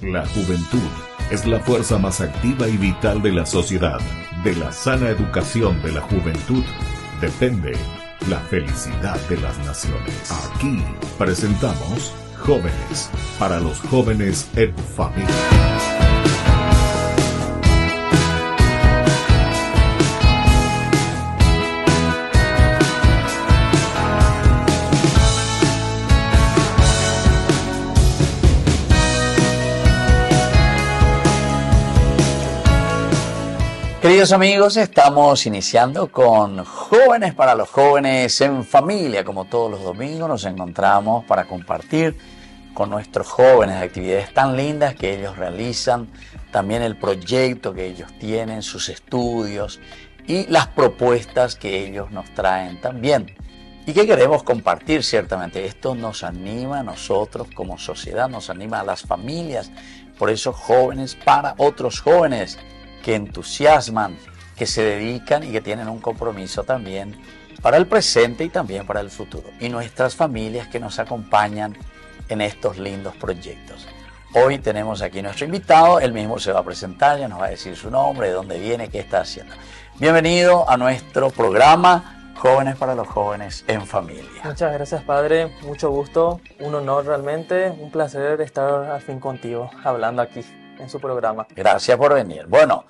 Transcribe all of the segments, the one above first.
La juventud es la fuerza más activa y vital de la sociedad. De la sana educación de la juventud depende la felicidad de las naciones. Aquí presentamos Jóvenes para los jóvenes en familia. Queridos amigos, estamos iniciando con Jóvenes para los jóvenes en familia. Como todos los domingos nos encontramos para compartir con nuestros jóvenes actividades tan lindas que ellos realizan, también el proyecto que ellos tienen, sus estudios y las propuestas que ellos nos traen también. Y que queremos compartir ciertamente. Esto nos anima a nosotros como sociedad, nos anima a las familias. Por eso Jóvenes para otros jóvenes que entusiasman, que se dedican y que tienen un compromiso también para el presente y también para el futuro. Y nuestras familias que nos acompañan en estos lindos proyectos. Hoy tenemos aquí nuestro invitado, él mismo se va a presentar, ya nos va a decir su nombre, de dónde viene, qué está haciendo. Bienvenido a nuestro programa Jóvenes para los jóvenes en familia. Muchas gracias, padre, mucho gusto, un honor realmente, un placer estar al fin contigo, hablando aquí en su programa. Gracias por venir. Bueno,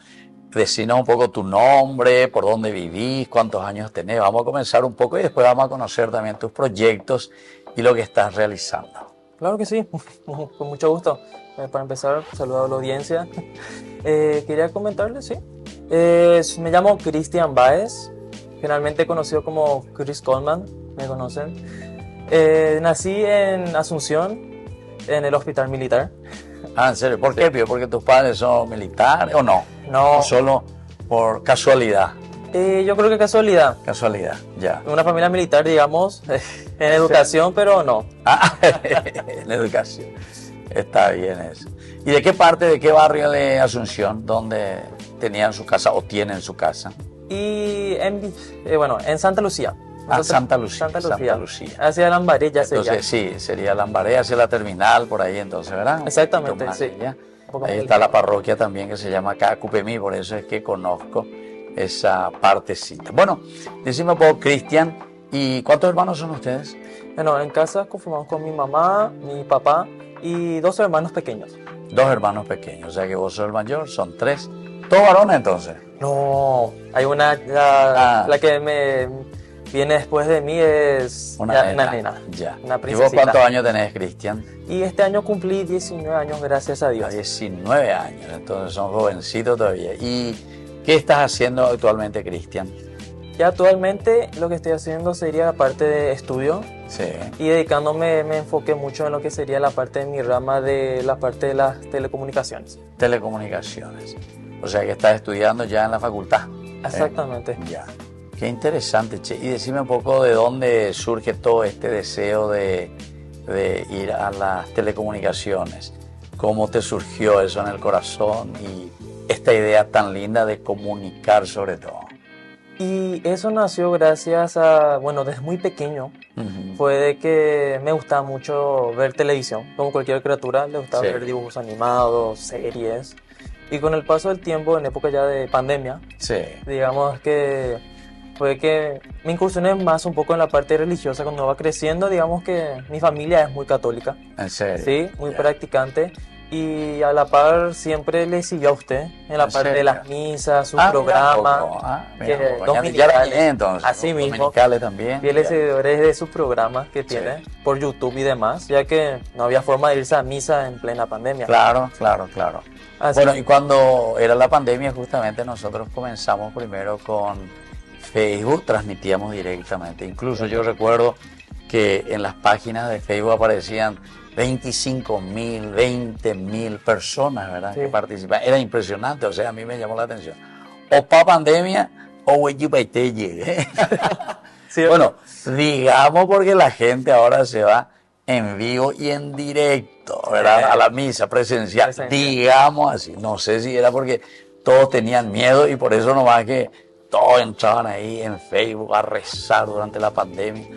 decinos un poco tu nombre, por dónde vivís, cuántos años tenés. Vamos a comenzar un poco y después vamos a conocer también tus proyectos y lo que estás realizando. Claro que sí, con mucho gusto. Para empezar, saludo a la audiencia. Quería comentarles, sí. Me llamo Cristian Báez, generalmente conocido como Chris Coleman, me conocen. Nací en Asunción, en el hospital militar. Ah, ¿en serio? ¿Por qué, Pío? ¿Porque tus padres son militares o no? No. ¿O solo por casualidad? Yo creo que casualidad. Casualidad, ya. Una familia militar, digamos, en educación, pero no. Ah, en educación. Está bien eso. ¿Y de qué parte, de qué barrio de Asunción, donde tenían su casa o tienen su casa? Y en Santa Lucía. Santa Lucía. Santa Lucía. Hacia Lambaré ya sería. Entonces sí, sería Lambaré, hacia la terminal, por ahí entonces, ¿verdad? Exactamente, sí. Ahí está la parroquia también que se llama Cacupemí, por eso es que conozco esa partecita. Bueno, decime un poco, Cristian, ¿y cuántos hermanos son ustedes? Bueno, en casa conformamos con mi mamá, mi papá y 2 hermanos pequeños. 2 hermanos pequeños, o sea que vos sos el mayor, son 3. ¿Todos varones entonces? No, hay una, la que me viene después de mí es una nena. Ya. Una ¿Y princesita. vos cuántos años tenés, Cristian? Y este año cumplí 19 años, gracias a Dios. 19 años, entonces son jovencitos todavía. ¿Y qué estás haciendo actualmente, Cristian? Y actualmente lo que estoy haciendo sería la parte de estudio. Sí. Y dedicándome, me enfoqué mucho en lo que sería la parte de mi rama de la parte de las telecomunicaciones. Telecomunicaciones. O sea que estás estudiando ya en la facultad. Exactamente. Ya. Qué interesante, che. Y decime un poco de dónde surge todo este deseo de ir a las telecomunicaciones. ¿Cómo te surgió eso en el corazón y esta idea tan linda de comunicar sobre todo? Y eso nació gracias a, desde muy pequeño, fue de que me gustaba mucho ver televisión. Como cualquier criatura, le gustaba ver dibujos animados, series. Y con el paso del tiempo, en época ya de pandemia, digamos que fue que me incursioné más un poco en la parte religiosa cuando va creciendo. Digamos que mi familia es muy católica. ¿En serio? Sí, muy practicante. Y a la par siempre le siguió a usted en la parte de las misas, su programa. Dominicales, así mismo. Dominicales también. Fieles seguidores de sus programas que tiene por YouTube y demás, ya que no había forma de irse a misa en plena pandemia. Claro. Así. Bueno, y cuando era la pandemia, justamente nosotros comenzamos primero con Facebook, transmitíamos directamente. Incluso yo recuerdo que en las páginas de Facebook aparecían 25.000, 20.000 personas, ¿verdad? Que participaban. Era impresionante, o sea, a mí me llamó la atención. O para pandemia, o llegue. Bueno, digamos porque la gente ahora se va en vivo y en directo, ¿verdad? A la misa presencial, digamos así. No sé si era porque todos tenían miedo y por eso nomás que todos entraban ahí en Facebook a rezar durante la pandemia.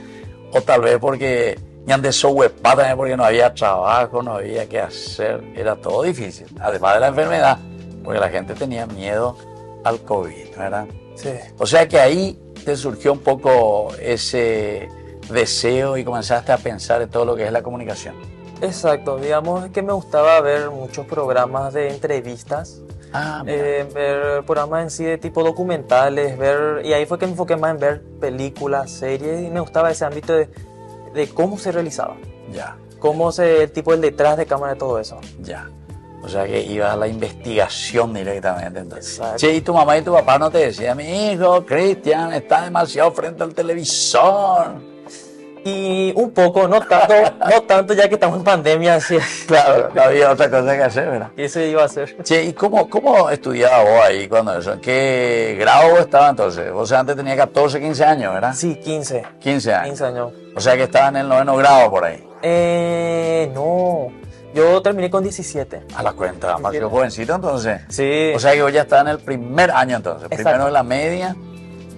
O tal vez porque Y antes sohuepá también porque no había trabajo, no había qué hacer, era todo difícil. Además de la enfermedad, porque la gente tenía miedo al COVID, ¿verdad? Sí. O sea que ahí te surgió un poco ese deseo y comenzaste a pensar en todo lo que es la comunicación. Exacto, digamos que me gustaba ver muchos programas de entrevistas, ver programas en sí de tipo documentales, y ahí fue que me enfoqué más en ver películas, series, y me gustaba ese ámbito de cómo se realizaba, Ya, el tipo del detrás de cámara de todo eso. ya. O sea que ibas a la investigación directamente. Entonces. Exacto. Sí, y tu mamá y tu papá no te decían, mi hijo, Cristian, está demasiado frente al televisor. Y un poco, no tanto ya que estamos en pandemia, así. Claro, no había otra cosa que hacer, ¿verdad? Y eso iba a hacer. Che, ¿y cómo estudiabas vos ahí cuando eso? ¿En qué grado vos estabas entonces? Vos antes tenías 14, 15 años, ¿verdad? Sí, 15. 15 años. 15 años. O sea que estabas en el 9º grado por ahí. No, yo terminé con 17. A la cuenta, más que jovencito entonces. Sí. O sea que vos ya estabas en el primer año entonces. Exacto. Primero en la media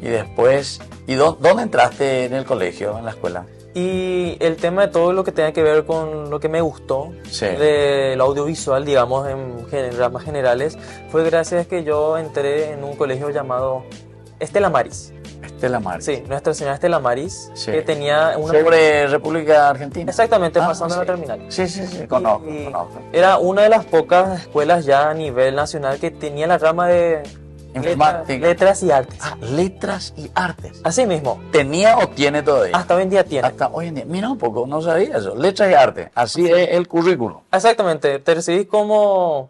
y después... ¿Y dónde entraste en el colegio, en la escuela? Y el tema de todo lo que tenga que ver con lo que me gustó Sí. del audiovisual, digamos, en ramas generales, fue gracias a que yo entré en un colegio llamado Estela Maris. Estela Maris. Sí, Nuestra Señora Estela Maris, Sí. que tenía una... Sobre República Argentina. Exactamente, pasando sí. la terminal. Sí, conozco. Era una de las pocas escuelas ya a nivel nacional que tenía la rama de Informática. letras y artes. Letras y artes. Así mismo, ¿Tenía o tiene todavía? hasta hoy en día tiene. Hasta hoy en día. Mira un poco, no sabía eso. Letras y artes. Así es el currículum. Exactamente, te recibís como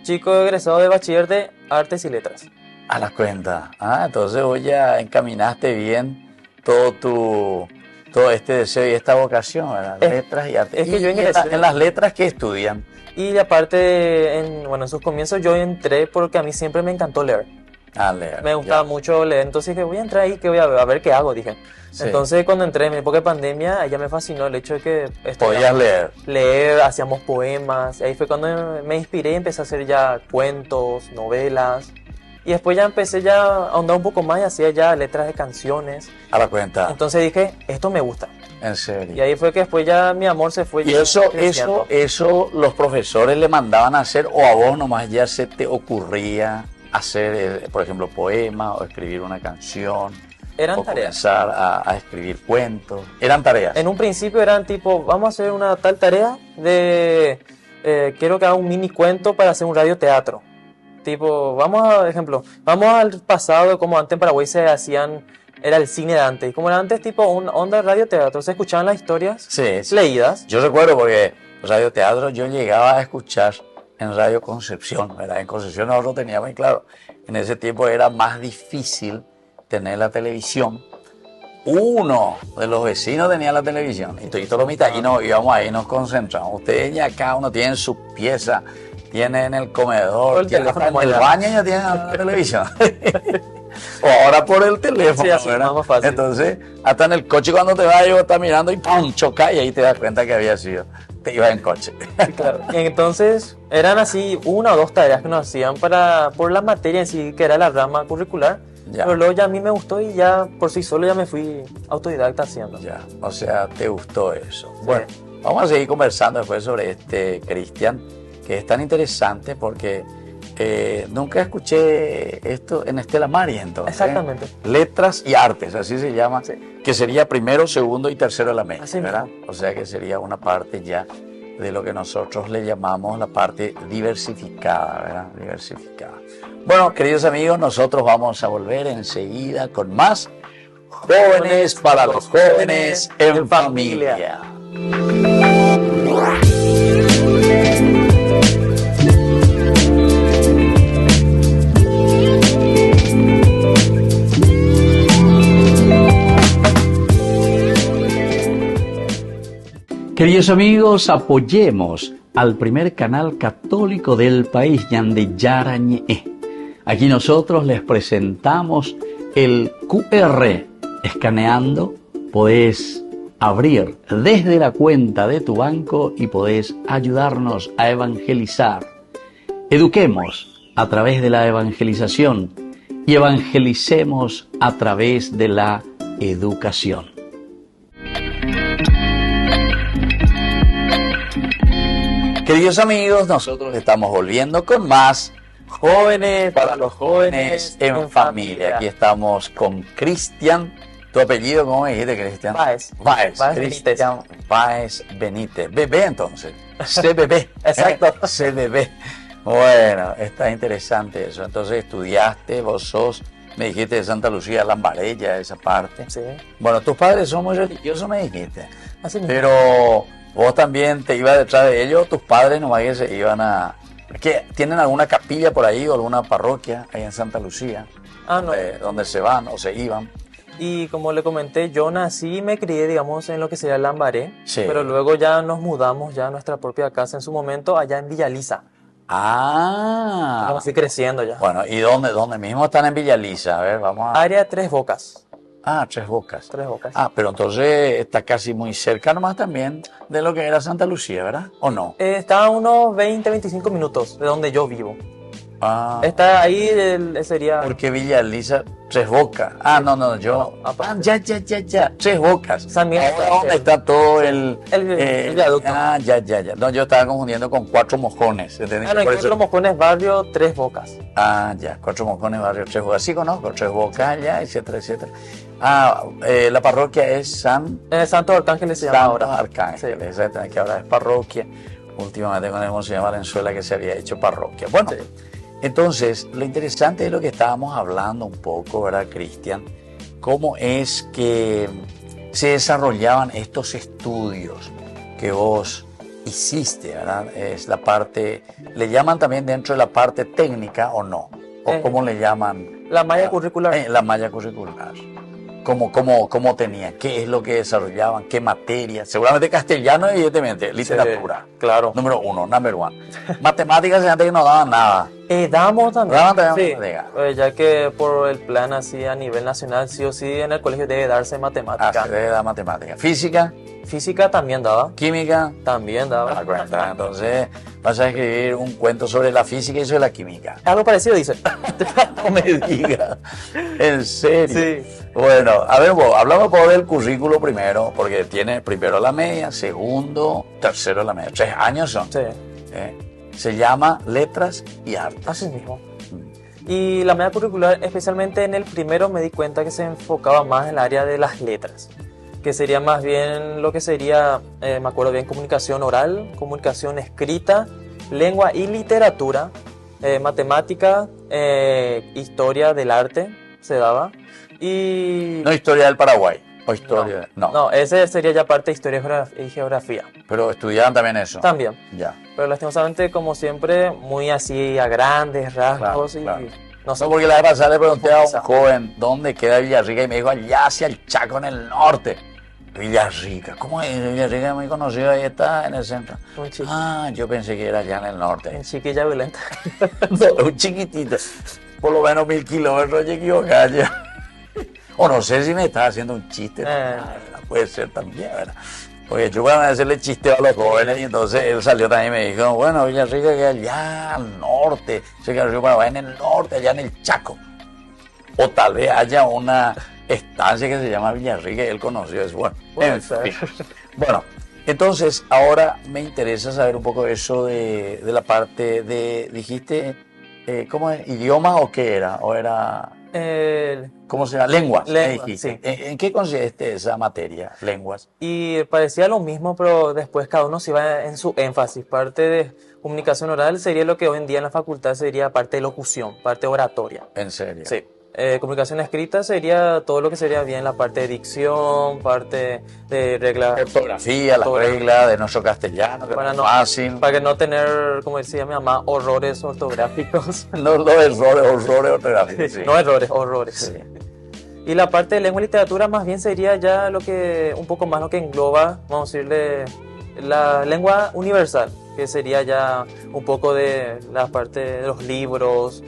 chico egresado de bachiller de artes y letras. A la cuenta. Entonces vos ya encaminaste bien todo este deseo y esta vocación, ¿verdad? Letras y artes. es que Y yo ingresé- en las letras que estudian. Y aparte, en sus comienzos yo entré porque a mí siempre me encantó leer. A leer. Me gustaba mucho leer, entonces dije, voy a entrar ahí, que voy a ver qué hago, dije. Sí. Entonces cuando entré en mi época de pandemia, ya me fascinó el hecho de que Podías leer. hacíamos poemas, ahí fue cuando me inspiré y empecé a hacer ya cuentos, novelas. Y después ya empecé ya a ahondar un poco más y hacía ya letras de canciones. A la cuenta. Entonces dije, esto me gusta. En serio. Y ahí fue que después ya mi amor se fue. Y ya eso creciendo. los profesores le mandaban a hacer o a vos nomás ya se te ocurría hacer, por ejemplo, poemas o escribir una canción. Eran o tareas. comenzar a escribir cuentos. Eran tareas. En un principio eran tipo, vamos a hacer una tal tarea de, quiero que haga un mini cuento para hacer un radioteatro. Tipo, vamos al pasado, como antes en Paraguay se hacían, era el cine de antes. Y como era antes, tipo, un onda de radioteatro, se escuchaban las historias Sí. leídas. Yo recuerdo porque radioteatro yo llegaba a escuchar en Radio Concepción, ¿verdad? En Concepción nosotros teníamos, y claro, en ese tiempo era más difícil tener la televisión. Uno de los vecinos tenía la televisión y todos los mitadinos íbamos ahí, nos concentramos. Ustedes ya cada uno tiene su pieza, tiene en el comedor, el tiene teléfono hasta en el baño ya tienen la televisión. O ahora por el teléfono, Sí, así, ¿verdad? más fácil. Entonces, hasta en el coche cuando te vas, yo estás mirando y ¡pum! Choca y ahí te das cuenta que había sido. Te ibas en coche. Claro. Y entonces eran así una o dos tareas que nos hacían por la materia en sí, que era la rama curricular. Ya. Pero luego ya a mí me gustó y ya por sí solo ya me fui autodidacta haciendo. Ya, o sea, te gustó eso. Bueno, vamos a seguir conversando después sobre Cristian, que es tan interesante porque nunca escuché esto en Estela Maris entonces. Exactamente. Letras y artes, así se llama, que sería primero, segundo y tercero de la media, Así ¿verdad? O sea que sería una parte ya de lo que nosotros le llamamos la parte diversificada, ¿verdad? Diversificada. Bueno, queridos amigos, nosotros vamos a volver enseguida con más Jóvenes para los Jóvenes en Familia. Queridos amigos, apoyemos al primer canal católico del país, Yande Yarañe. Aquí nosotros les presentamos el QR. Escaneando, podés abrir desde la cuenta de tu banco y podés ayudarnos a evangelizar. Eduquemos a través de la evangelización y evangelicemos a través de la educación. Queridos amigos, nosotros estamos volviendo con más Jóvenes para los Jóvenes en Familia. Aquí estamos con Cristian. ¿Tu apellido cómo me dijiste, Cristian? Báez. Cristian Báez Benítez. Bebé, entonces. CBB. Exacto. CBB. Bueno, está interesante eso. Entonces estudiaste, vos sos, me dijiste de Santa Lucía, Lambarella, esa parte. Sí. Bueno, tus padres son muy religiosos, me dijiste. Así mismo. Pero vos también te ibas detrás de ellos, tus padres nomás que se iban a... ¿Qué? ¿Tienen alguna capilla por ahí o alguna parroquia ahí en Santa Lucía? Ah, no. Donde se van o se iban. Y como le comenté, yo nací y me crié, digamos, en lo que sería Lambaré. Sí. Pero luego ya nos mudamos ya a nuestra propia casa en su momento, allá en Villaliza. Ah. Como fui creciendo ya. Bueno, ¿y dónde mismo están en Villaliza? A ver, vamos a... Área Tres Bocas. Ah, Tres Bocas. Tres Bocas. Ah, pero entonces está casi muy cerca nomás también de lo que era Santa Lucía, ¿verdad? ¿O no? Está a unos 20-25 minutos de donde yo vivo. Ah. Está ahí, sería... Porque Villaliza, Tres Bocas. Ah, no, yo... ya. Tres Bocas. San Miguel. Ahora, ¿dónde está todo el viaducto? Ah, ya. No, yo estaba confundiendo con Cuatro Mojones. ¿Entendés? Ah, no, Cuatro Mojones, barrio Tres Bocas. Ah, ya, Cuatro Mojones, barrio Tres Bocas. Sí conozco, Tres Bocas, ya, etcétera. Ah, la parroquia es Santo Arcángeles se llama ahora. Santos Arcángeles, Sí. exactamente, que ahora es parroquia. Últimamente con el Monseñor Valenzuela que se había hecho parroquia. Bueno, Sí. Entonces, lo interesante es lo que estábamos hablando un poco, ¿verdad, Cristian? ¿Cómo es que se desarrollaban estos estudios que vos hiciste, ¿verdad? Es la parte, ¿le llaman también dentro de la parte técnica o no? ¿O cómo le llaman? La malla curricular. La malla curricular. ¿Cómo tenían? ¿Qué es lo que desarrollaban? ¿Qué materia? Seguramente castellano, evidentemente, literatura. Sí, claro. Número uno, number one. Matemáticas, antes que no daban nada. Damos también. Sí, matemáticas. ya que por el plan así a nivel nacional, sí o sí en el colegio debe darse matemática. Se debe dar matemática. Física, Física también daba. química. También daba. Cuenta. Entonces vas a escribir un cuento sobre la física y sobre la química. Algo parecido dice. No me digas. ¿En serio? Sí. Bueno, a ver, hablamos del currículo primero, porque tiene primero la media, segundo, tercero la media. 3 años son. Sí. Se llama Letras y Artes. Así mismo. Y la media curricular, especialmente en el primero, me di cuenta que se enfocaba más en el área de las letras, que sería más bien lo que sería, me acuerdo bien, comunicación oral, comunicación escrita, lengua y literatura, matemática, historia del arte se daba. Y... No historia del Paraguay. O historia. No, ese sería ya parte de historia y geografía. Pero estudiaban también eso. También. Ya. Pero lastimosamente, como siempre, muy así a grandes rasgos. Claro. Y no sé, porque la vez pasada le pregunté a un joven dónde queda Villarrica y me dijo allá hacia el Chaco en el norte. Villarrica, ¿cómo es? Villarrica es muy conocido, ahí está en el centro. Yo pensé que era allá en el norte. En Chiquilla Violenta. No, un chiquitito, por lo menos 1000 kilómetros, yo equivocado ya. O no sé si me estaba haciendo un chiste, puede ser también, ¿verdad? Porque yo iba a hacerle chiste a los jóvenes y entonces él salió también y me dijo, bueno, Villarrica que allá al norte, se quedó para en el norte, allá en el Chaco. O tal vez haya una estancia que se llama Villarrica y él conoció eso. Bueno, en fin. Bueno, entonces ahora me interesa saber un poco eso de la parte de, dijiste, ¿cómo es? ¿Idioma o qué era? ¿O era...? ¿Cómo se llama? Lenguas. Sí. ¿En qué consiste esa materia, lenguas? Y parecía lo mismo, pero después cada uno se iba en su énfasis. Parte de comunicación oral sería lo que hoy en día en la facultad sería parte de locución, parte oratoria. ¿En serio? Sí. Comunicación escrita sería todo lo que sería bien la parte de dicción, parte de reglas. Ortografía, las reglas de nuestro castellano, que para es no, fácil. Para que no tener, como decía mi mamá, horrores ortográficos. No los errores ortográficos. Sí. No errores, horrores. Sí. Y la parte de lengua y literatura más bien sería ya lo que, un poco más lo que engloba, vamos a decirle, la lengua universal, que sería ya un poco de la parte de los libros,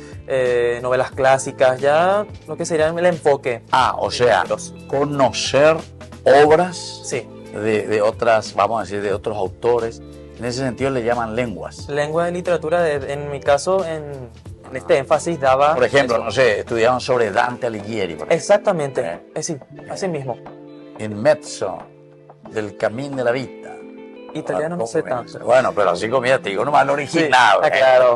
novelas clásicas, ya lo que sería el enfoque. O sea, conocer obras sí. de otras, vamos a decir, de otros autores. En ese sentido le llaman lenguas. Lengua y literatura, en mi caso, en este énfasis daba... Por ejemplo, eso. No sé, estudiaban sobre Dante Alighieri. Por exactamente, sí, así mismo. In mezzo del camino de la vida. Italiano no sé tanto. Bueno, pero así comida, te digo nomás lo original. Sí, claro.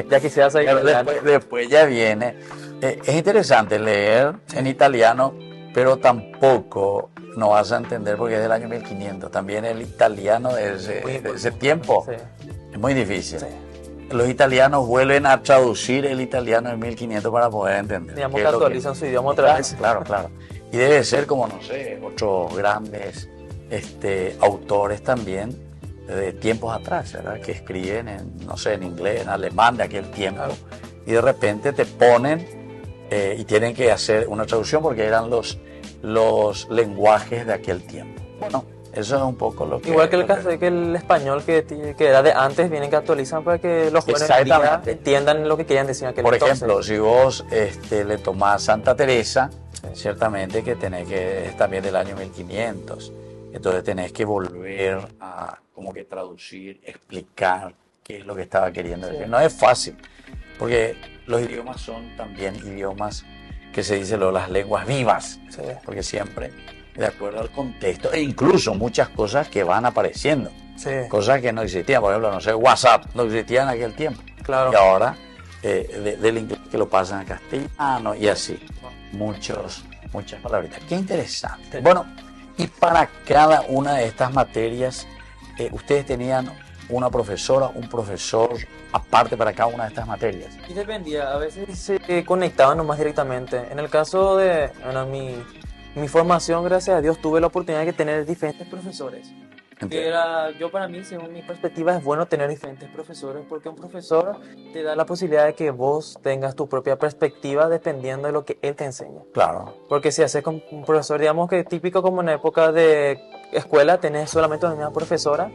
Ya quisiera saber Pero italiano. después ya viene. Es interesante leer en italiano, pero tampoco no vas a entender porque es del año 1500. También el italiano de ese tiempo es muy difícil. Sí. Los italianos vuelven a traducir el italiano de 1500 para poder entender. Digamos que actualizan su idioma otra vez. Claro, claro. Y debe ser como, no sé, otros grandes autores también de tiempos atrás, ¿verdad? Que escriben en, no sé, en inglés, en alemán de aquel tiempo. Claro. Y de repente te ponen y tienen que hacer una traducción porque eran los lenguajes de aquel tiempo. Bueno, eso es un poco lo que... Igual que el español que era de antes, vienen que actualizan para que los jóvenes entiendan lo que querían decir en aquel entonces. entonces. Por ejemplo, si vos le tomás Santa Teresa, ciertamente que es también del año 1500. Entonces tenés que volver a como que traducir, explicar qué es lo que estaba queriendo decir. No es fácil, porque los idiomas son también idiomas que se dice las lenguas vivas, porque siempre de acuerdo al contexto e incluso muchas cosas que van apareciendo, cosas que no existían, por ejemplo, no sé, WhatsApp no existía en aquel tiempo, claro. Y ahora del inglés que lo pasan a castellano y así, muchas palabritas. Qué interesante. Bueno, y para cada una de estas materias, ustedes tenían una profesora, un profesor aparte para cada una de estas materias. Y dependía, a veces se conectaban nomás directamente. En el caso de mi formación, gracias a Dios, tuve la oportunidad de tener diferentes profesores. Yo para mí, según mi perspectiva, es bueno tener diferentes profesores porque un profesor te da la posibilidad de que vos tengas tu propia perspectiva dependiendo de lo que él te enseña. Claro. Porque si haces con un profesor, digamos que típico como en la época de escuela, tenés solamente una misma profesora,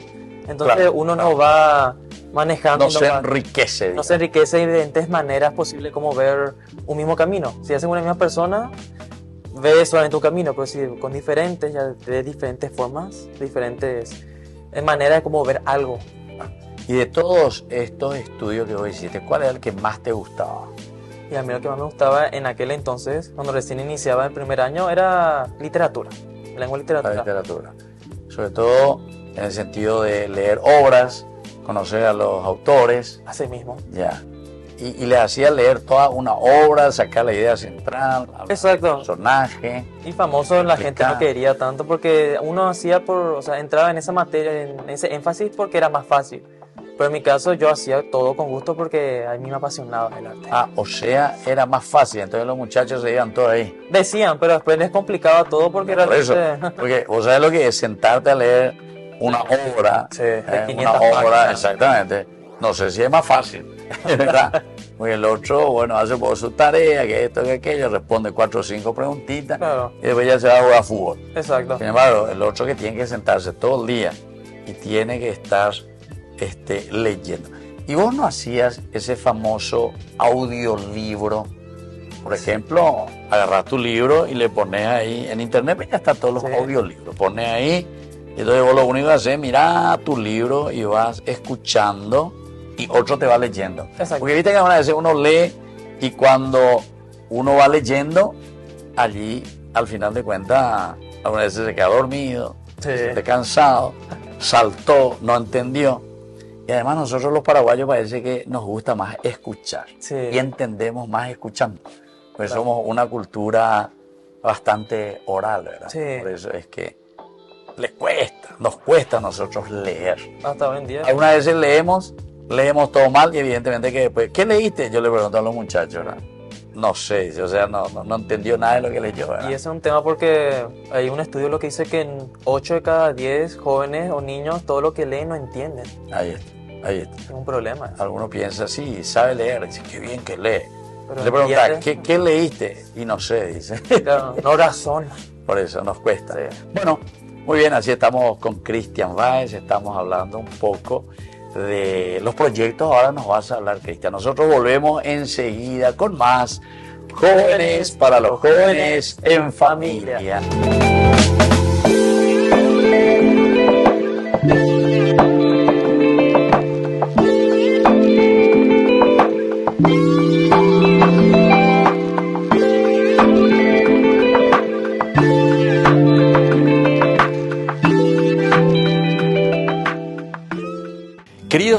entonces uno no va manejando. No se enriquece. No se enriquece de diferentes maneras posibles como ver un mismo camino. Si haces una misma persona, ves solamente un camino, pero si con diferentes, ya de diferentes formas, diferentes maneras de cómo ver algo. Y de todos estos estudios que vos hiciste, ¿cuál era el que más te gustaba? Y a mí lo que más me gustaba en aquel entonces, cuando recién iniciaba el primer año, era literatura, lengua y literatura. La literatura. Sobre todo en el sentido de leer obras, conocer a los autores. Así mismo. Ya. Y le hacía leer toda una obra, sacar la idea central, al personaje. Y famoso la gente no quería tanto porque uno hacía entraba en esa materia, en ese énfasis porque era más fácil. Pero en mi caso yo hacía todo con gusto porque a mí me apasionaba el arte. O sea, era más fácil, entonces los muchachos se iban todos ahí. Decían, pero después les complicaba todo porque Por eso, porque vos sabés lo que es sentarte a leer una obra, de 500 una obra, páginas. Exactamente. No sé si es más fácil, ¿verdad? Porque el otro, bueno, hace por su tarea, que esto, que aquello, responde 4 o 5 preguntitas, claro. Y después ya se va a jugar fútbol. Exacto. Sin embargo, el otro que tiene que sentarse todo el día y tiene que estar leyendo. Y vos no hacías ese famoso audiolibro, por ejemplo, agarrás tu libro y le pones ahí, en internet ya están todos los audiolibros, pones ahí, y entonces vos lo único que haces es mirar tu libro y vas escuchando y otro te va leyendo. Exacto. Porque viste que a veces uno lee y cuando uno va leyendo, allí al final de cuentas, algunas veces se queda dormido, se siente cansado, saltó, no entendió. Y además nosotros los paraguayos parece que nos gusta más escuchar y entendemos más escuchando. Pues somos una cultura bastante oral, ¿verdad? Por eso es que nos cuesta a nosotros leer. Hasta hoy en día. Algunas veces leemos todo mal y evidentemente que después, ¿qué leíste? Yo le pregunto a los muchachos, ¿verdad? No sé, o sea, no entendió nada de lo que leyó, ¿verdad? Y ese es un tema porque hay un estudio lo que dice que en 8 de cada 10 jóvenes o niños todo lo que leen no entienden. Ahí está. Es un problema. Alguno piensa, sí, sabe leer, dice, qué bien que lee. Pero le pregunta, ¿qué leíste? Y no sé, dice. Claro, no razona. Por eso nos cuesta. Bueno, muy bien, así estamos con Cristian Báez, estamos hablando un poco de los proyectos. Ahora nos vas a hablar, Cristian. Nosotros volvemos enseguida con más Jóvenes para los Jóvenes en Familia.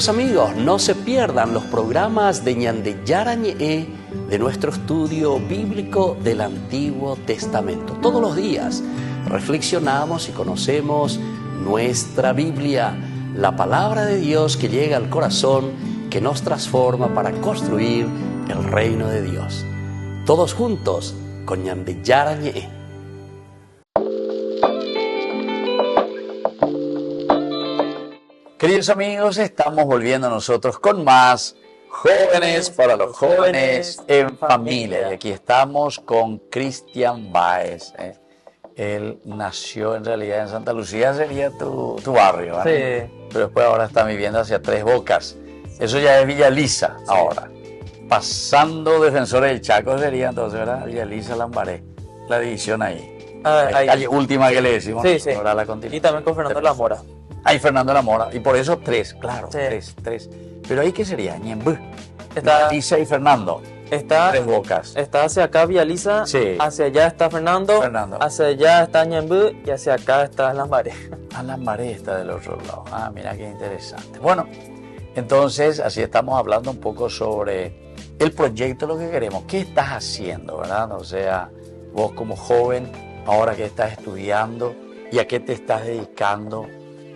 Queridos amigos, no se pierdan los programas de Ñande Yarañe de nuestro estudio bíblico del Antiguo Testamento. Todos los días reflexionamos y conocemos nuestra Biblia, la palabra de Dios que llega al corazón, que nos transforma para construir el reino de Dios. Todos juntos con Ñande Yarañe. Queridos amigos, estamos volviendo nosotros con más Jóvenes para los Jóvenes en Familia. Y aquí estamos con Cristian Báez. Él nació en realidad en Santa Lucía, sería tu barrio, ¿vale? Sí. Pero después ahora está viviendo hacia Tres Bocas. Eso ya es Villa Elisa ahora. Pasando Defensores del Chaco sería entonces, ¿verdad? Villa Elisa, Lambaré. La división ahí. La calle última que le decimos. Sí, sí. Ahora la continuación. Y también con Fernando La Mora. Hay Fernando La Mora, y por eso tres, claro, sí. tres. Pero ahí, ¿qué sería? Ñembú. Está Lisa y Fernando. Tres Bocas. Está hacia acá Villa Lisa, sí. Hacia allá está Fernando, hacia allá está Ñembú y hacia acá está Lambaré. Lambaré está del otro lado. Mira qué interesante. Bueno, entonces, así estamos hablando un poco sobre el proyecto, lo que queremos. ¿Qué estás haciendo, verdad? O sea, vos como joven, ahora que estás estudiando, ¿y a qué te estás dedicando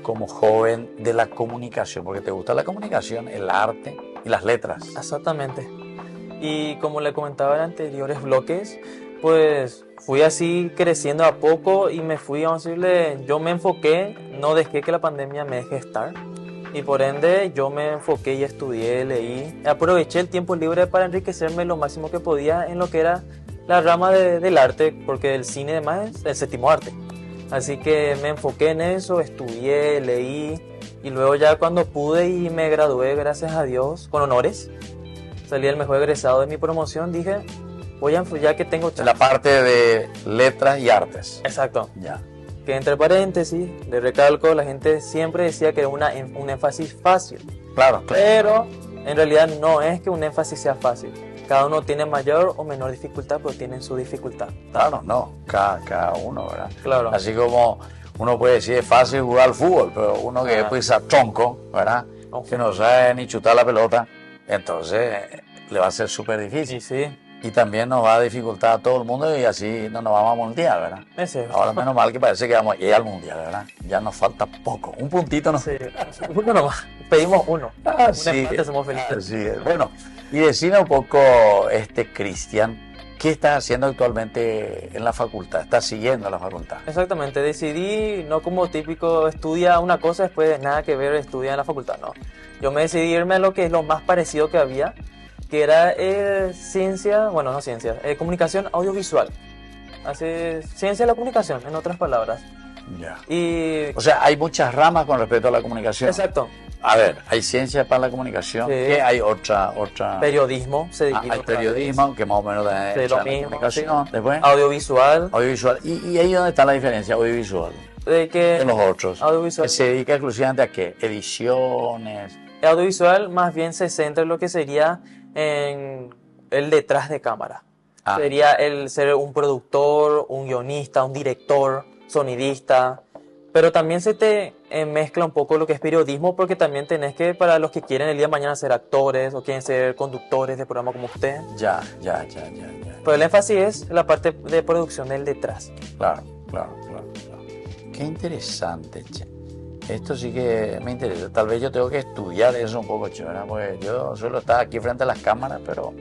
como joven de la comunicación? Porque te gusta la comunicación, el arte y las letras. Exactamente. Y como le comentaba en anteriores bloques, pues fui así creciendo a poco y me fui, vamos a decirle, yo me enfoqué, no dejé que la pandemia me deje estar. Y por ende yo me enfoqué y estudié, leí, aproveché el tiempo libre para enriquecerme lo máximo que podía en lo que era la rama del arte, porque el cine además es el séptimo arte. Así que me enfoqué en eso, estudié, leí y luego ya cuando pude y me gradué, gracias a Dios, con honores, salí el mejor egresado de mi promoción, dije, ya que tengo chance. La parte de letras y artes. Exacto. Ya. Que entre paréntesis, le recalco, la gente siempre decía que era un énfasis fácil. Claro. Pero en realidad no es que un énfasis sea fácil. Cada uno tiene mayor o menor dificultad, pero tienen su dificultad. Claro, no, cada uno, ¿verdad? Claro. Así como uno puede decir es fácil jugar al fútbol, pero uno que pues a tronco, ¿verdad? Que no sabe ni chutar la pelota, entonces le va a ser súper difícil. Sí. Y también nos va a dificultar a todo el mundo y así no nos vamos al mundial, ¿verdad? Ahora menos mal que parece que vamos a ir al mundial, ¿verdad? Ya nos falta poco, un puntito no. Sí, uno nomás, pedimos uno. Sí, empate, somos felices. Sí. Bueno, y decime un poco, Cristian, ¿qué estás haciendo actualmente en la facultad? ¿Estás siguiendo la facultad? Exactamente, decidí, no como típico estudia una cosa, después nada que ver estudia en la facultad, no. Yo me decidí irme a lo que es lo más parecido que había, que era comunicación audiovisual. Ciencia de la comunicación, en otras palabras. Ya. O sea, hay muchas ramas con respecto a la comunicación. Exacto. A ver, hay ciencia para la comunicación, ¿qué hay otra? Periodismo, hay periodismo, que más o menos es la comunicación. Sí. Después, audiovisual. ¿Y ahí dónde está la diferencia audiovisual? De los otros. Audiovisual. ¿Que se dedica exclusivamente a qué? Ediciones. El audiovisual más bien se centra en lo que sería en el detrás de cámara. Sería el ser un productor, un guionista, un director, sonidista. Pero también se te mezcla un poco lo que es periodismo, porque también tenés que, para los que quieren el día de mañana ser actores o quieren ser conductores de programa como usted. Ya. Pero el énfasis es la parte de producción del detrás. Claro. Qué interesante, che. Esto sí que me interesa. Tal vez yo tengo que estudiar eso un poco, che, ¿verdad? Porque yo suelo estar aquí frente a las cámaras, pero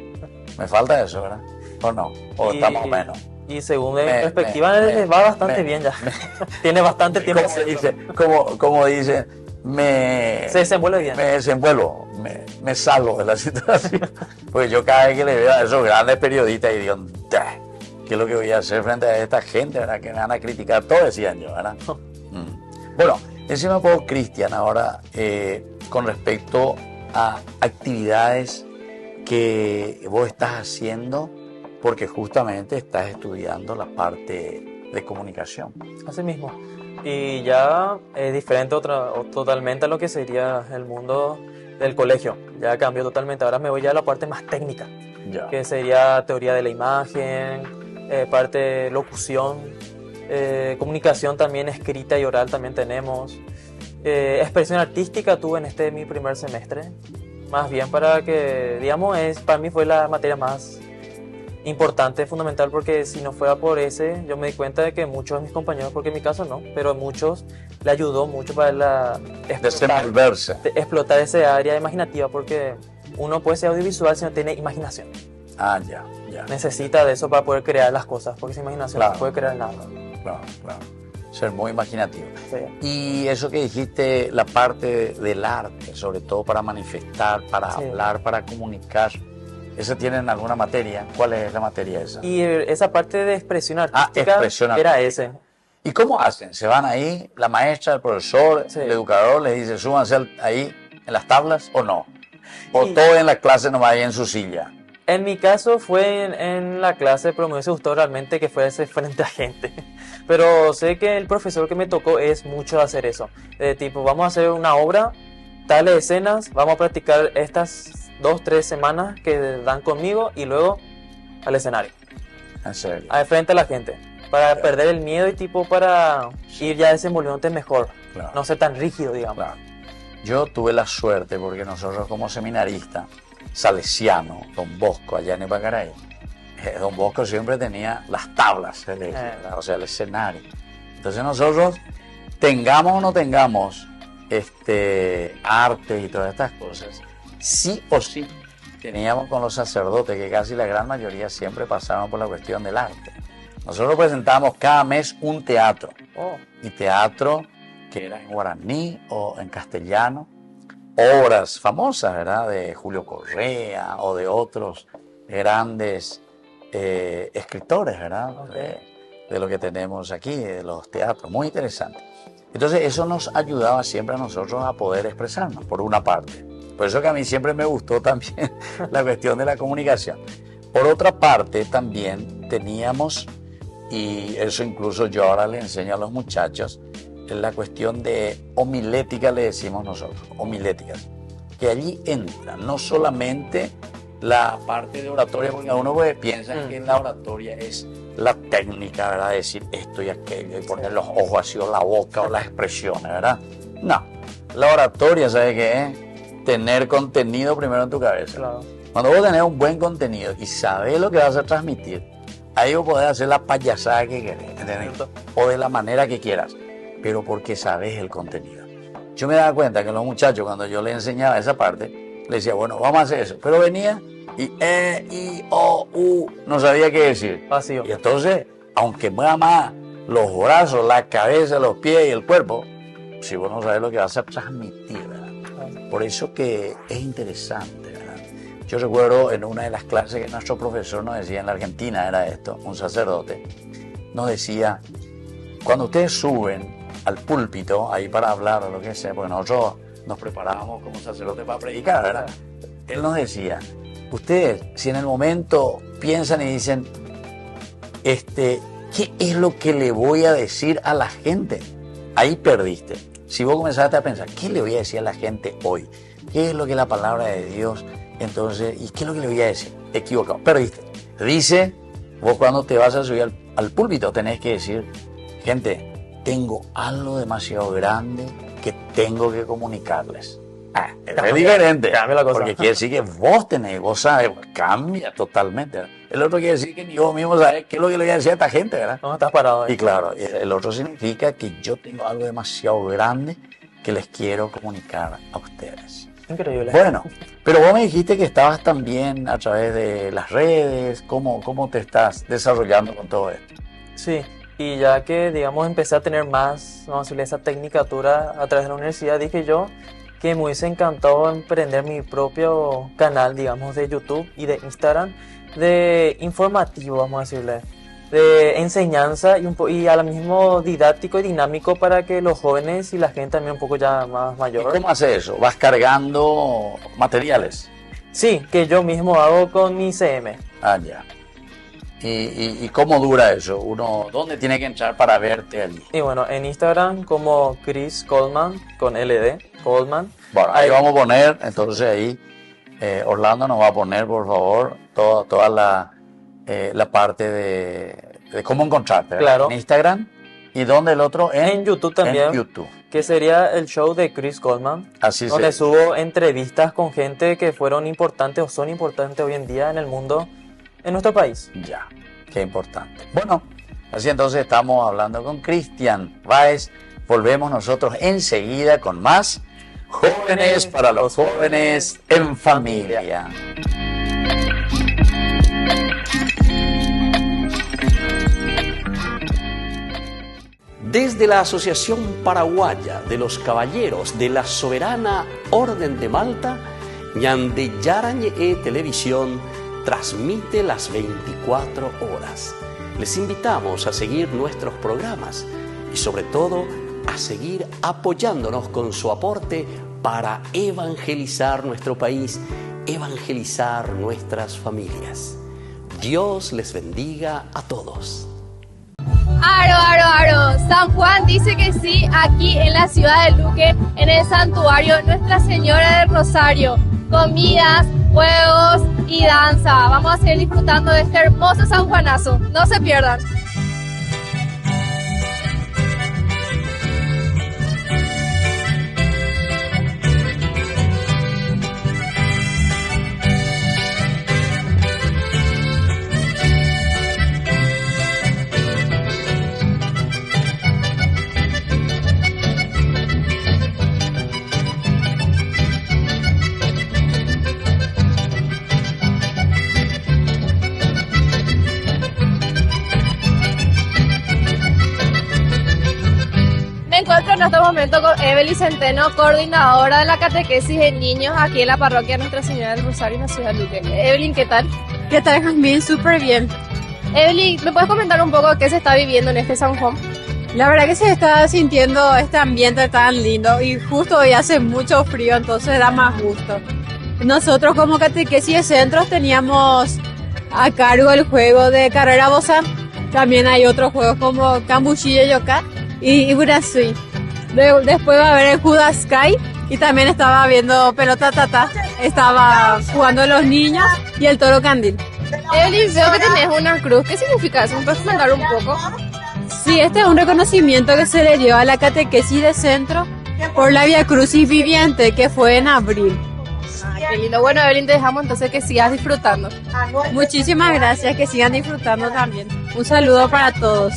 me falta eso, ¿verdad? ¿O no? ¿O está más o menos? Y según mi perspectiva, les va bastante bien ya. Tiene bastante tiempo. Como dice, se desenvuelve bien. Me desenvuelvo, me salgo de la situación. Porque yo cada vez que le veo a esos grandes periodistas y digo, ¿qué es lo que voy a hacer frente a esta gente, ¿verdad? Que me van a criticar? Todo decían yo, ¿verdad? Bueno, decime un poco, Cristian, ahora con respecto a actividades que vos estás haciendo, porque justamente estás estudiando la parte de comunicación. Así mismo. Y ya es diferente totalmente a lo que sería el mundo del colegio. Ya cambió totalmente. Ahora me voy ya a la parte más técnica, que sería teoría de la imagen, parte de locución, comunicación también escrita y oral también tenemos. Expresión artística tuve en este mi primer semestre. Más bien para que, digamos, para mí fue la materia más importante, fundamental, porque si no fuera por ese, yo me di cuenta de que muchos de mis compañeros, porque en mi caso no, pero a muchos le ayudó mucho para explotar esa área imaginativa, porque uno puede ser audiovisual si no tiene imaginación. Ah, ya. Necesita de eso para poder crear las cosas, porque sin imaginación no puede crear nada. Claro. Ser muy imaginativo. Sí. Y eso que dijiste, la parte del arte, sobre todo para manifestar, para hablar, para comunicar, ¿esa tienen alguna materia? ¿Cuál es la materia esa? Y esa parte de expresión artística, era ese. ¿Y cómo hacen? ¿Se van ahí, la maestra, el profesor, el educador les dice, súbanse ahí en las tablas o no? ¿O todo en la clase nomás ahí en su silla? En mi caso fue en la clase, pero me hubiese gustado realmente que fuese frente a gente. Pero sé que el profesor que me tocó es mucho hacer eso. Tipo, vamos a hacer una obra, tales escenas, vamos a practicar estas 2-3 semanas que dan conmigo y luego al escenario. ¿En serio? Frente a la gente. Para perder el miedo y tipo para ir ya desenvolviéndote mejor. Claro. No ser tan rígido, digamos. Claro. Yo tuve la suerte porque nosotros como seminarista salesiano, Don Bosco, allá en Ipacaray, Don Bosco siempre tenía las tablas, o sea, el escenario. Entonces nosotros, tengamos o no tengamos arte y todas estas cosas, sí o sí teníamos con los sacerdotes, que casi la gran mayoría siempre pasaban por la cuestión del arte. Nosotros presentábamos cada mes un teatro, y teatro que era en guaraní o en castellano, obras famosas, ¿verdad? De Julio Correa o de otros grandes escritores, ¿verdad? De lo que tenemos aquí, de los teatros, muy interesante. Entonces eso nos ayudaba siempre a nosotros a poder expresarnos, por una parte. Por eso que a mí siempre me gustó también la cuestión de la comunicación. Por otra parte también teníamos, y eso incluso yo ahora le enseño a los muchachos, la cuestión de homilética, le decimos nosotros, homiléticas, que allí entra no solamente la parte de oratoria, porque uno piensa que la oratoria es la técnica, ¿verdad? De decir esto y aquello, y poner los ojos así, o la boca, o las expresiones, ¿verdad? No, la oratoria, ¿sabe qué es? Tener contenido primero en tu cabeza. Claro. Cuando vos tenés un buen contenido y sabés lo que vas a transmitir, ahí vos podés hacer la payasada que querés, ¿entendés? O de la manera que quieras, pero porque sabes el contenido. Yo me daba cuenta que los muchachos, cuando yo les enseñaba esa parte, les decía, bueno, vamos a hacer eso. Pero venía y I, O, U, no sabía qué decir. Vacío. Y entonces, aunque mueva más los brazos, la cabeza, los pies y el cuerpo, si vos no sabes lo que vas a transmitir, ¿verdad? Por eso que es interesante, ¿verdad? Yo recuerdo en una de las clases que nuestro profesor nos decía, en la Argentina era esto, un sacerdote, nos decía, cuando ustedes suben al púlpito, ahí para hablar o lo que sea, porque nosotros nos preparábamos como sacerdotes para predicar, ¿verdad? Él nos decía, ustedes, si en el momento piensan y dicen, ¿qué es lo que le voy a decir a la gente? Ahí perdiste. Si vos comenzaste a pensar, ¿qué le voy a decir a la gente hoy? ¿Qué es lo que es la palabra de Dios? Entonces, ¿y qué es lo que le voy a decir? Equivocado, perdiste. Dice, vos cuando te vas a subir al púlpito tenés que decir, gente, tengo algo demasiado grande que tengo que comunicarles. Es diferente, cambia la cosa. porque quiere decir que vos tenés, vos sabes, cambia totalmente. El otro quiere decir que ni vos mismo sabés qué es lo que le voy a decir a esta gente, ¿verdad? No, estás parado ahí. Y claro, el otro significa que yo tengo algo demasiado grande que les quiero comunicar a ustedes. Increíble. Bueno, pero vos me dijiste que estabas también a través de las redes, ¿cómo te estás desarrollando con todo esto? Sí, y ya que, digamos, empecé a tener más, vamos a decirle, esa tecnicatura a través de la universidad, dije yo que me hubiese encantado emprender mi propio canal, digamos, de YouTube y de Instagram, de informativo, vamos a decirle, de enseñanza y a la mismo didáctico y dinámico para que los jóvenes y la gente también un poco ya más mayor. ¿Y cómo haces eso? ¿Vas cargando materiales? Sí, que yo mismo hago con mi CM. Ah, ya. ¿Y cómo dura eso? ¿Dónde tiene que entrar para verte allí? Y bueno, en Instagram como Chris Coleman, con LD, Coleman. Bueno, ahí vamos a poner, entonces ahí Orlando nos va a poner, por favor, toda la parte de cómo encontrarte, ¿verdad? Claro. En Instagram. ¿Y dónde el otro? En YouTube también. En YouTube. que sería el show de Chris Coleman, Así donde se- subo entrevistas con gente que fueron importantes o son importantes hoy en día en el mundo, en nuestro país. Ya, qué importante. Bueno, así entonces estamos hablando con Cristian Báez. Volvemos nosotros enseguida con más Jóvenes para los Jóvenes en Familia. Desde la Asociación Paraguaya de los Caballeros de la Soberana Orden de Malta, Ñande Yarañe Televisión transmite las 24 horas. Les invitamos a seguir nuestros programas y sobre todo a seguir apoyándonos con su aporte para evangelizar nuestro país, evangelizar nuestras familias. Dios les bendiga a todos. Aro. San Juan dice que sí, aquí en la ciudad de Luque, en el santuario Nuestra Señora del Rosario. Comidas, juegos y danza. Vamos a seguir disfrutando de este hermoso San Juanazo. No se pierdan. Me encuentro en este momento con Evelyn Centeno, coordinadora de la catequesis de niños aquí en la parroquia Nuestra Señora del Rosario en la ciudad de Luque. Evelyn, ¿qué tal? ¿Qué tal, Jasmine? Súper bien. Evelyn, ¿me puedes comentar un poco qué se está viviendo en este San Juan? La verdad que se está sintiendo este ambiente tan lindo y justo hoy hace mucho frío, entonces da más gusto. Nosotros como catequesis de centros teníamos a cargo el juego de carrera bosa. También hay otros juegos como Cambuchillo Yocat y Burasui. Después va a haber el Judas Sky y también estaba viendo pelota tata. Estaba jugando los niños y el toro candil. Evelyn, veo que tenés una cruz. ¿Qué significa eso? ¿Me puedes comentar un poco? Sí, este es un reconocimiento que se le dio a la catequesis de centro por la Vía Crucis Viviente, que fue en abril. Qué lindo. Bueno, Evelyn, te dejamos entonces que sigas disfrutando. Muchísimas gracias, que sigan disfrutando también. Un saludo para todos.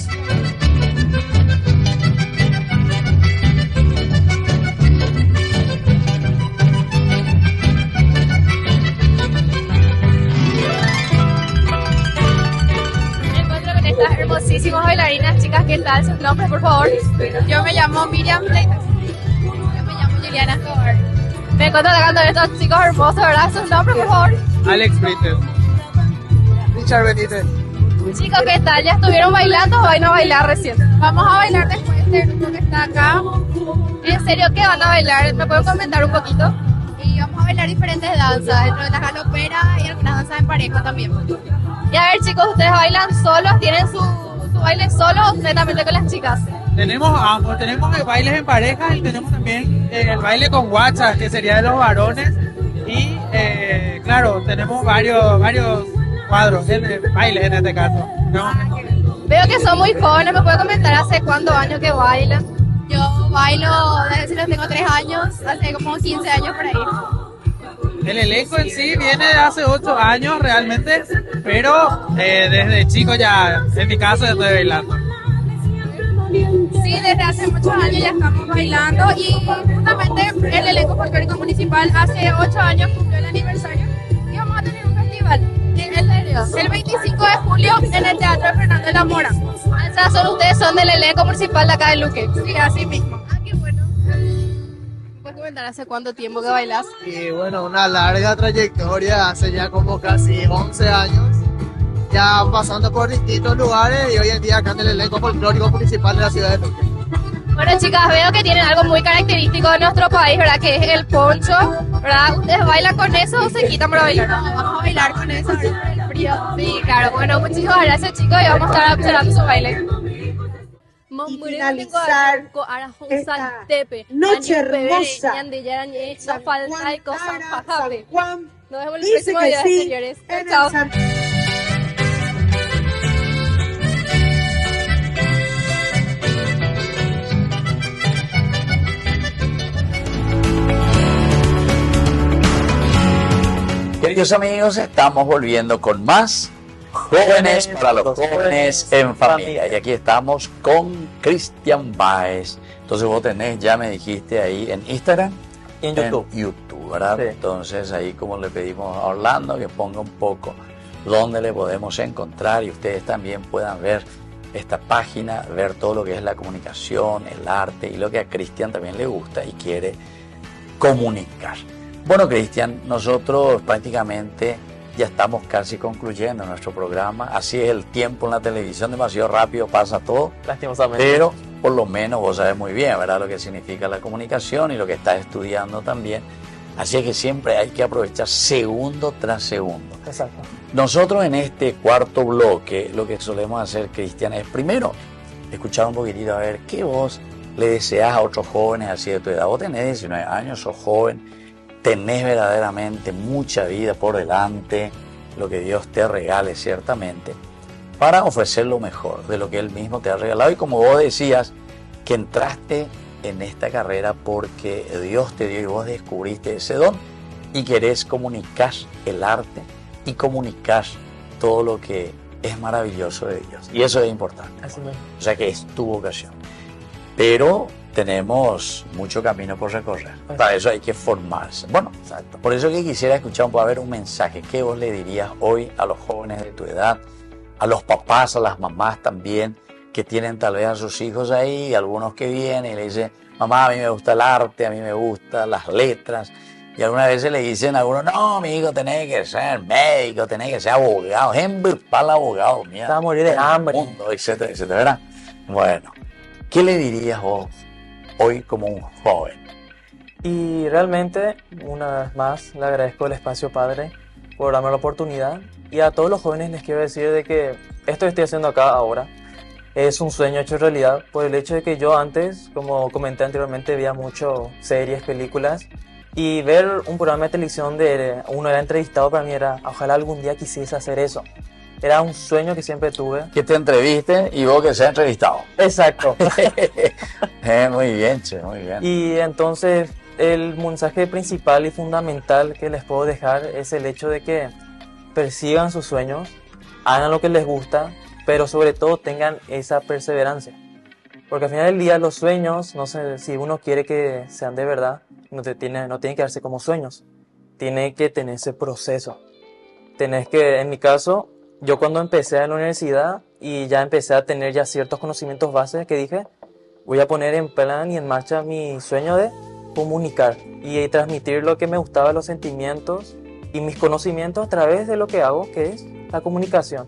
Me encuentro con estas hermosísimas bailarinas. Chicas, ¿qué tal? ¿Sus nombres, por favor? Yo me llamo Miriam Fleitas. Yo me llamo Juliana Escobar. Me encuentro acá con estos chicos hermosos, ¿verdad? ¿Sus nombres, por favor? Alex Brites. Richard Benítez. Chicos, ¿qué tal? ¿Ya estuvieron bailando o van a bailar recién? Vamos a bailar después este grupo que está acá. ¿En serio qué van a bailar? ¿Me pueden comentar un poquito? Y vamos a bailar diferentes danzas, dentro de la galoperas y algunas danzas en pareja también. Y a ver, chicos, ¿ustedes bailan solos? ¿Tienen su baile solo o netamente con las chicas? Tenemos ambos, tenemos bailes en pareja y tenemos también el baile con guachas, que sería de los varones. Y claro, tenemos varios cuadros, bailes en este caso. Veo que son muy jóvenes, ¿me pueden comentar hace cuántos años que bailan? Yo bailo desde que tengo 3 años, hace como 15 años por ahí. El elenco en sí viene de hace 8 años realmente, pero desde chico ya, en mi caso, estoy bailando. Sí, desde hace muchos años ya estamos bailando y justamente el elenco folclórico municipal hace 8 años cumplió el aniversario y vamos a tener un festival el 25 de julio en el Teatro Fernando de la Mora. O sea, ustedes son del elenco municipal de acá de Luque. Sí, así mismo. Ah, qué bueno. ¿Me puedes comentar hace cuánto tiempo que bailas? Y bueno, una larga trayectoria, hace ya como casi 11 años, ya pasando por distintos lugares y hoy en día acá en el elenco folclórico municipal de la ciudad de Luque. Bueno, chicas, veo que tienen algo muy característico de nuestro país, ¿verdad? Que es el poncho, ¿verdad? ¿Ustedes bailan con eso o se quitan para bailar? No, vamos a bailar con eso ahorita en el frío. Sí, claro. Bueno, muchísimas gracias, chicos, y vamos a estar observando su baile. Y finalizar esta noche hermosa en San Juan para San Juan. Nos vemos el Dice próximo que video, sí, señores. en el Chao. Queridos amigos, estamos volviendo con más Jóvenes para los Jóvenes en Familia. Y aquí estamos con Cristian Báez. Entonces vos tenés, ya me dijiste ahí en Instagram y en YouTube. YouTube, ¿verdad? Sí. Entonces ahí como le pedimos a Orlando que ponga un poco dónde le podemos encontrar y ustedes también puedan ver esta página, ver todo lo que es la comunicación, el arte y lo que a Cristian también le gusta y quiere comunicar. Bueno, Cristian, nosotros prácticamente ya estamos casi concluyendo nuestro programa. Así es el tiempo en la televisión, demasiado rápido pasa todo. Lastimosamente. Pero por lo menos vos sabés muy bien, ¿verdad?, lo que significa la comunicación y lo que estás estudiando también. Así que siempre hay que aprovechar segundo tras segundo. Exacto. Nosotros en este cuarto bloque lo que solemos hacer, Cristian, es primero escuchar un poquitito a ver qué vos le deseas a otros jóvenes así de tu edad. Vos tenés 19 años, sos joven, tenés verdaderamente mucha vida por delante, lo que Dios te regale ciertamente, para ofrecer lo mejor de lo que Él mismo te ha regalado. Y como vos decías, que entraste en esta carrera porque Dios te dio y vos descubriste ese don y querés comunicar el arte y comunicar todo lo que es maravilloso de Dios. Y eso es importante. Así mismo. O sea que es tu vocación. Pero tenemos mucho camino por recorrer. Para eso hay que formarse. Bueno, exacto. Por eso que quisiera escuchar un poco, a ver, un mensaje. ¿Qué vos le dirías hoy a los jóvenes de tu edad? A los papás, a las mamás también, que tienen tal vez a sus hijos ahí, algunos que vienen y le dicen, mamá, a mí me gusta el arte, a mí me gustan las letras. Y algunas veces le dicen a algunos, no, mi hijo, tenés que ser médico, tenés que ser abogado, para el abogado, mira. Te vas a morir de hambre. Mundo, etcétera, etcétera, ¿verdad? Bueno, ¿qué le dirías vos hoy como un joven? Y realmente, una vez más, le agradezco el espacio, Padre, por darme la oportunidad. Y a todos los jóvenes les quiero decir de que esto que estoy haciendo acá ahora es un sueño hecho realidad por el hecho de que yo antes, como comenté anteriormente, veía mucho series, películas, y ver un programa de televisión de uno era entrevistado para mí era, ojalá algún día quisiese hacer eso. Era un sueño que siempre tuve. Que te entrevisten y vos que seas entrevistado. Exacto. Muy bien, che, muy bien. Y entonces el mensaje principal y fundamental que les puedo dejar es el hecho de que persigan sus sueños, hagan lo que les gusta, pero sobre todo tengan esa perseverancia. Porque al final del día los sueños, no sé, si uno quiere que sean de verdad, no tiene que darse como sueños. Tiene que tener ese proceso. Tenés que, en mi caso, yo cuando empecé en la universidad y ya empecé a tener ya ciertos conocimientos bases, que dije, voy a poner en plan y en marcha mi sueño de comunicar y transmitir lo que me gustaba, los sentimientos y mis conocimientos a través de lo que hago, que es la comunicación.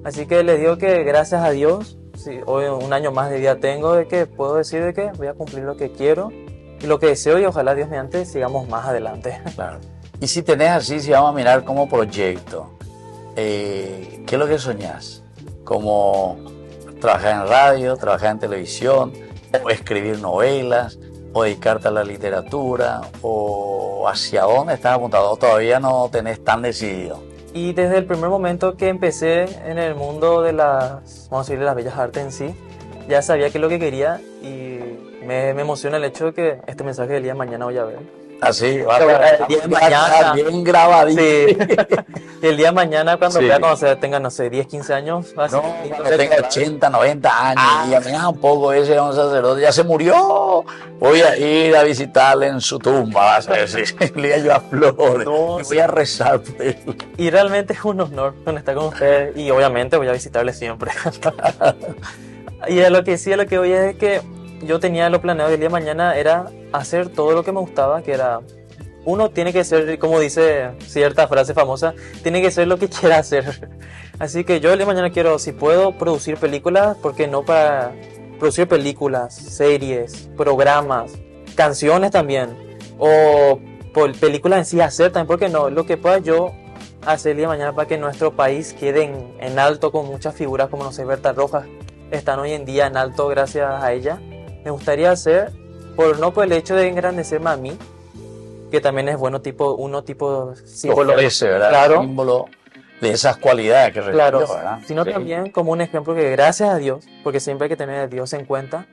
Así que les digo que gracias a Dios, sí, hoy un año más de vida tengo, de que puedo decir de que voy a cumplir lo que quiero y lo que deseo, y ojalá Dios mediante sigamos más adelante. Claro. Y si tenés así, si vamos a mirar como proyecto, ¿qué es lo que soñás? ¿Como trabajar en radio, trabajar en televisión, o escribir novelas, o dedicarte a la literatura, o hacia dónde estás apuntado? ¿O todavía no tenés tan decidido? Y desde el primer momento que empecé en el mundo de las, vamos a decir, de las bellas artes en sí, ya sabía qué es lo que quería, y me emociona el hecho de que este mensaje del día de mañana voy a ver. Así, va a día de mañana, bien grabadito. Sí. El día de mañana, cuando vea, cuando tenga, no sé, 10, 15 años, va a ser, cuando tenga 80, 90 años, y a mí un poco ese era un sacerdote, ya se murió, voy a ir a visitarle en su tumba, vas a decir, le voy a llevar flores, no, voy a rezar por él. Y realmente es un honor estar con ustedes, y obviamente voy a visitarle siempre. Y a lo que sí, a lo que voy es que yo tenía lo planeado el día de mañana era hacer todo lo que me gustaba, que era, uno tiene que ser, como dice cierta frase famosa, tiene que ser lo que quiera hacer. Así que yo el día de mañana quiero, si puedo, producir películas, ¿por qué no? Para producir películas, series, programas, canciones también, o películas en sí hacer también, ¿por qué no? Lo que pueda yo hacer el día de mañana para que nuestro país quede en alto, con muchas figuras como, no sé, Berta Rojas, están hoy en día en alto gracias a ella. Me gustaría hacer, no por el hecho de engrandecerme a mí, que también es bueno, tipo símbolo, ese, ¿verdad? Claro, símbolo de esas cualidades que requiere, claro, ¿verdad? Sino sí, también como un ejemplo que gracias a Dios, porque siempre hay que tener a Dios en cuenta,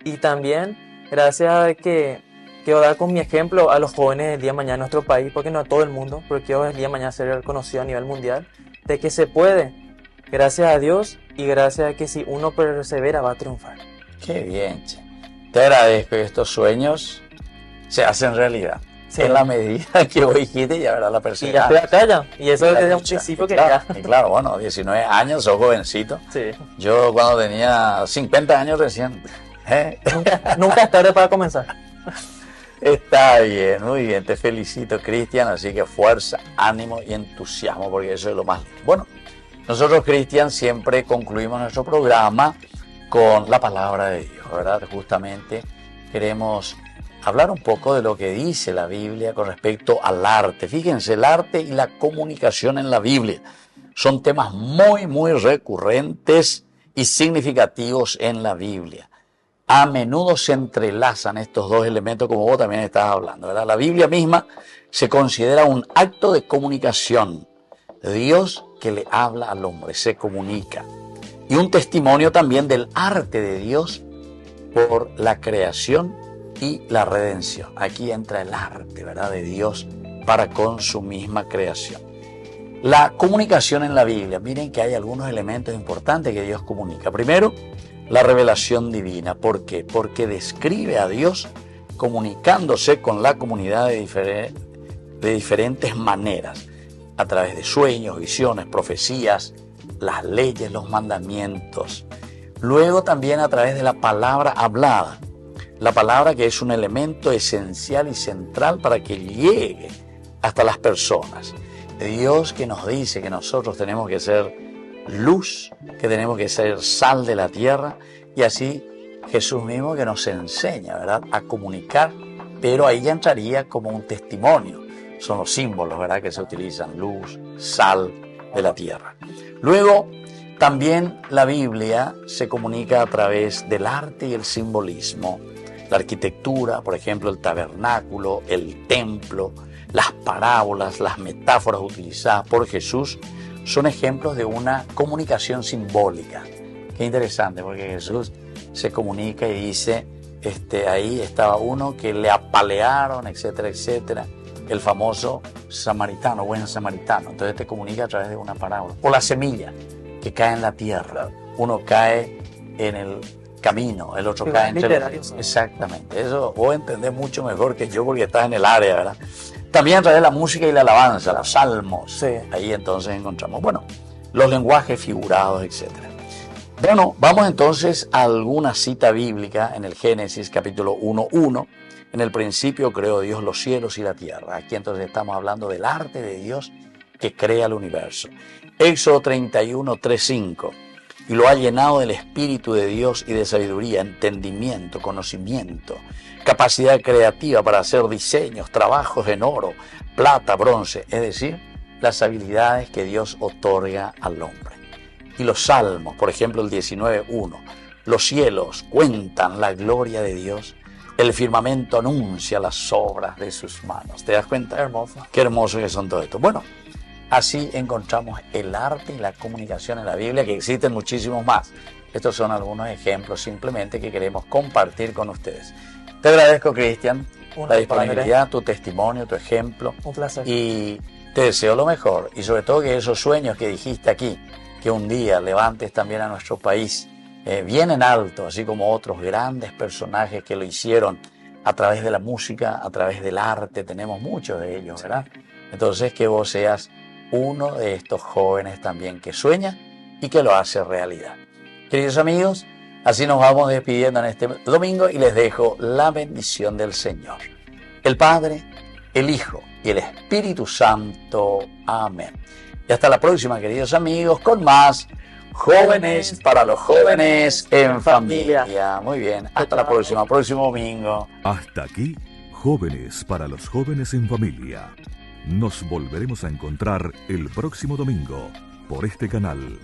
y también gracias a que quiero dar con mi ejemplo a los jóvenes del día de mañana en nuestro país, porque no a todo el mundo, pero quiero el día de mañana ser reconocido a nivel mundial, de que se puede, gracias a Dios y gracias a que si uno persevera va a triunfar. Qué bien, che. Te agradezco que estos sueños se hacen realidad. Sí. En la medida que vos dijiste, ya verás la perseverancia. Y ya estoy acá ya, y eso desde un principio que claro, ya. Y claro, bueno, 19 años, sos jovencito. Sí. Yo cuando tenía 50 años recién. Nunca es tarde para comenzar. Está bien, muy bien, te felicito, Cristian, así que fuerza, ánimo y entusiasmo, porque eso es lo más lindo. Bueno, nosotros, Cristian, siempre concluimos nuestro programa con la palabra de Dios, ¿verdad? Justamente queremos hablar un poco de lo que dice la Biblia con respecto al arte. Fíjense, el arte y la comunicación en la Biblia son temas muy, muy recurrentes y significativos en la Biblia. A menudo se entrelazan estos dos elementos, como vos también estás hablando, ¿verdad? La Biblia misma se considera un acto de comunicación. Dios que le habla al hombre, se comunica. Y un testimonio también del arte de Dios por la creación y la redención. Aquí entra el arte, ¿verdad?, de Dios para con su misma creación. La comunicación en la Biblia, miren que hay algunos elementos importantes que Dios comunica. Primero, la revelación divina. ¿Por qué? Porque describe a Dios comunicándose con la comunidad de diferentes maneras, a través de sueños, visiones, profecías, las leyes, los mandamientos. Luego también a través de la palabra hablada. La palabra que es un elemento esencial y central para que llegue hasta las personas. Dios que nos dice que nosotros tenemos que ser luz, que tenemos que ser sal de la tierra, y así Jesús mismo que nos enseña, ¿verdad?, a comunicar, pero ahí ya entraría como un testimonio. Son los símbolos, ¿verdad?, que se utilizan: luz, sal de la tierra. Luego, también la Biblia se comunica a través del arte y el simbolismo. La arquitectura, por ejemplo, el tabernáculo, el templo, las parábolas, las metáforas utilizadas por Jesús son ejemplos de una comunicación simbólica. Qué interesante, porque Jesús se comunica y dice, ahí estaba uno que le apalearon, etcétera, etcétera. El famoso samaritano, buen samaritano. Entonces te comunica a través de una parábola. O la semilla que cae en la tierra. Uno cae en el camino, el otro cae entre los... Exactamente. Eso vos entendés mucho mejor que yo porque estás en el área, ¿verdad? También a través de la música y la alabanza, los salmos. Sí. Ahí entonces encontramos, bueno, los lenguajes figurados, etcétera. Bueno, vamos entonces a alguna cita bíblica en el Génesis capítulo 1:1. En el principio creó Dios los cielos y la tierra. Aquí entonces estamos hablando del arte de Dios que crea el universo. Éxodo 31:3-5. Y lo ha llenado del Espíritu de Dios y de sabiduría, entendimiento, conocimiento, capacidad creativa para hacer diseños, trabajos en oro, plata, bronce, es decir, las habilidades que Dios otorga al hombre. Y los salmos, por ejemplo el 19:1, los cielos cuentan la gloria de Dios, el firmamento anuncia las obras de sus manos. ¿Te das cuenta? Hermoso. Qué hermoso que son todo esto. Bueno, así encontramos el arte y la comunicación en la Biblia, que existen muchísimos más. Estos son algunos ejemplos simplemente que queremos compartir con ustedes. Te agradezco, Cristian, la disponibilidad, tu testimonio, tu ejemplo. Un placer. Y te deseo lo mejor. Y sobre todo que esos sueños que dijiste aquí, que un día levantes también a nuestro país bien en alto, así como otros grandes personajes que lo hicieron a través de la música, a través del arte. Tenemos muchos de ellos, ¿verdad? Entonces que vos seas uno de estos jóvenes también que sueña y que lo hace realidad. Queridos amigos, así nos vamos despidiendo en este domingo y les dejo la bendición del Señor. El Padre, el Hijo y el Espíritu Santo. Amén. Y hasta la próxima, queridos amigos, con más Jóvenes para los Jóvenes en Familia. Muy bien, hasta la próxima, próximo domingo. Hasta aquí, Jóvenes para los Jóvenes en Familia. Nos volveremos a encontrar el próximo domingo por este canal.